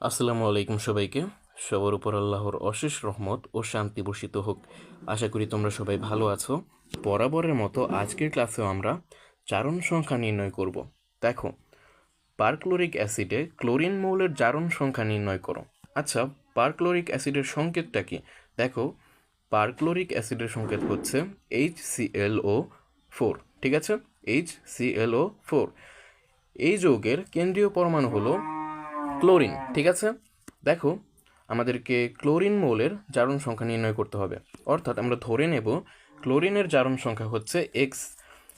আসসালামু আলাইকুম সবাইকে। সবার উপর আল্লাহর অশেষ রহমত ও শান্তি বর্ষিত হোক। আশা করি তোমরা সবাই ভালো আছো। বরাবরের মতো আজকের ক্লাসেও আমরা জারণ সংখ্যা নির্ণয় করব। দেখো, পারক্লোরিক অ্যাসিডে ক্লোরিন মৌলের জারণ সংখ্যা নির্ণয় করো। আচ্ছা, পারক্লোরিক অ্যাসিডের সংকেতটা কি? দেখো, পারক্লোরিক অ্যাসিডের সংকেত হচ্ছে HClO4। ঠিক আছে, HClO4। এই যৌগের কেন্দ্রীয় পরমাণু হলো ক্লোরিন। ঠিক আছে, দেখো, আমাদেরকে ক্লোরিন মৌলের জারণ সংখ্যা নির্ণয় করতে হবে। অর্থাৎ আমরা ধরে নেব ক্লোরিনের জারণ সংখ্যা হচ্ছে এক্স।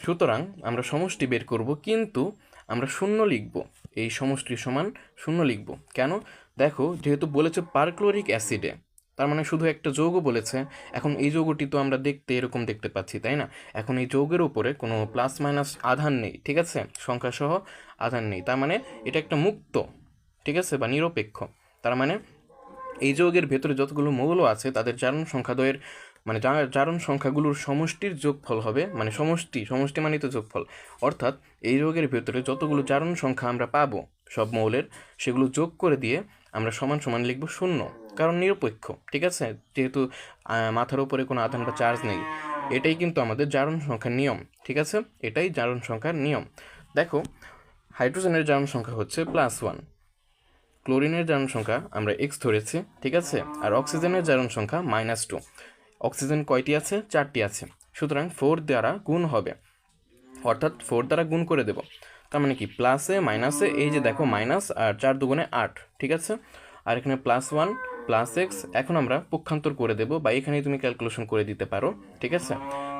সুতরাং আমরা সমষ্টি বের করব, কিন্তু আমরা শূন্য লিখব। এই সমষ্টি সমান শূন্য লিখব কেন? দেখো, যেহেতু বলেছে পারক্লোরিক অ্যাসিডে, তার মানে শুধু একটা যৌগ বলেছে। এখন এই যৌগটি তো আমরা দেখতে এরকম দেখতে পাচ্ছি, তাই না? এখন এই যৌগের উপরে কোনো প্লাস মাইনাস আধান নেই, ঠিক আছে, সংখ্যাসহ আধান নেই, তার মানে এটা একটা মুক্ত, ঠিক আছে, বা নিরপেক্ষ। তার মানে এই যৌগের ভেতরে যতগুলো মৌল আছে তাদের জারণ সংখ্যাদ্বয়ের মানে জারণ সংখ্যাগুলোর সমষ্টির যোগফল হবে, মানে সমষ্টি সমষ্টি মানে তো যোগফল। অর্থাৎ এই যৌগের ভেতরে যতগুলো জারণ সংখ্যা আমরা পাবো সব মৌলের, সেগুলো যোগ করে দিয়ে আমরা সমান সমান লিখব শূন্য, কারণ নিরপেক্ষ। ঠিক আছে, যেহেতু মাথার উপরে কোনো আধান বা চার্জ নেই। এটাই কিন্তু আমাদের জারণ সংখ্যার নিয়ম। ঠিক আছে, এটাই জারণ সংখ্যার নিয়ম। দেখো, হাইড্রোজেনের জারণ সংখ্যা হচ্ছে +1, ক্লোরিনের জারণ সংখ্যা আমরা এক্স ধরেছি, ঠিক আছে, আর অক্সিজেনের জারণ সংখ্যা -2। অক্সিজেন কয়টি আছে? 4টি আছে। সুতরাং 4 দ্বারা গুণ হবে, অর্থাৎ 4 দ্বারা গুণ করে দেব। তার মানে কি, প্লাসে মাইনাসে, এই যে দেখো মাইনাস আর 4 দুগুণে 8, ঠিক আছে। আর এখানে +1 +x, এখন আমরা পক্ষান্তর করে দেব, বা এখানেই তুমি ক্যালকুলেশন করে দিতে পারো। ঠিক আছে,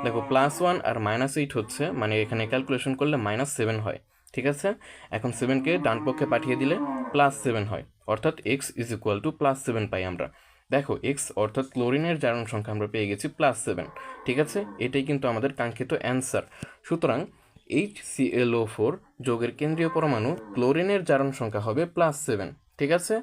দেখো +1 আর -8 হচ্ছে, মানে এখানে ক্যালকুলেশন করলে -7 হয়। ঠিক আছে, এখন 7কে ডান পক্ষে পাঠিয়ে দিলে +7 হয়, অর্থাৎ x = +7 পাই আমরা। দেখো, x অর্থাৎ ক্লোরিনের জারণ সংখ্যা আমরা পেয়ে গেছি +7। ঠিক আছে, এটাই কিন্তু আমাদের কাঙ্ক্ষিত অ্যান্সার। সুতরাং HClO4 যৌগের কেন্দ্রীয় পরমাণু ক্লোরিনের জারণ সংখ্যা হবে +7। ঠিক আছে,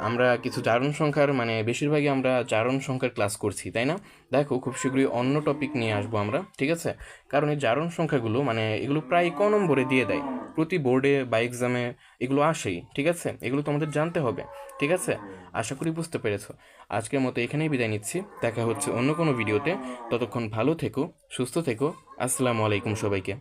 আমরা কিছু জারণ সংখ্যার মানে বেশিরভাগই আমরা জারণ সংখ্যার ক্লাস করছি, তাই না? দেখো, খুব শীঘ্রই অন্য টপিক নিয়ে আসবো আমরা, ঠিক আছে। কারণ এই জারণ সংখ্যাগুলো মানে এগুলো প্রায় ক নম্বরে দিয়ে দেয়, প্রতি বোর্ডে বা এক্সামে এগুলো আসেই। ঠিক আছে, এগুলো তো আমাদের জানতে হবে। ঠিক আছে, আশা করি বুঝতে পেরেছো। আজকের মতো এখানেই বিদায় নিচ্ছি, দেখা হচ্ছে অন্য কোনো ভিডিওতে। ততক্ষণ ভালো থেকো, সুস্থ থেকো। আসসালামু আলাইকুম সবাইকে।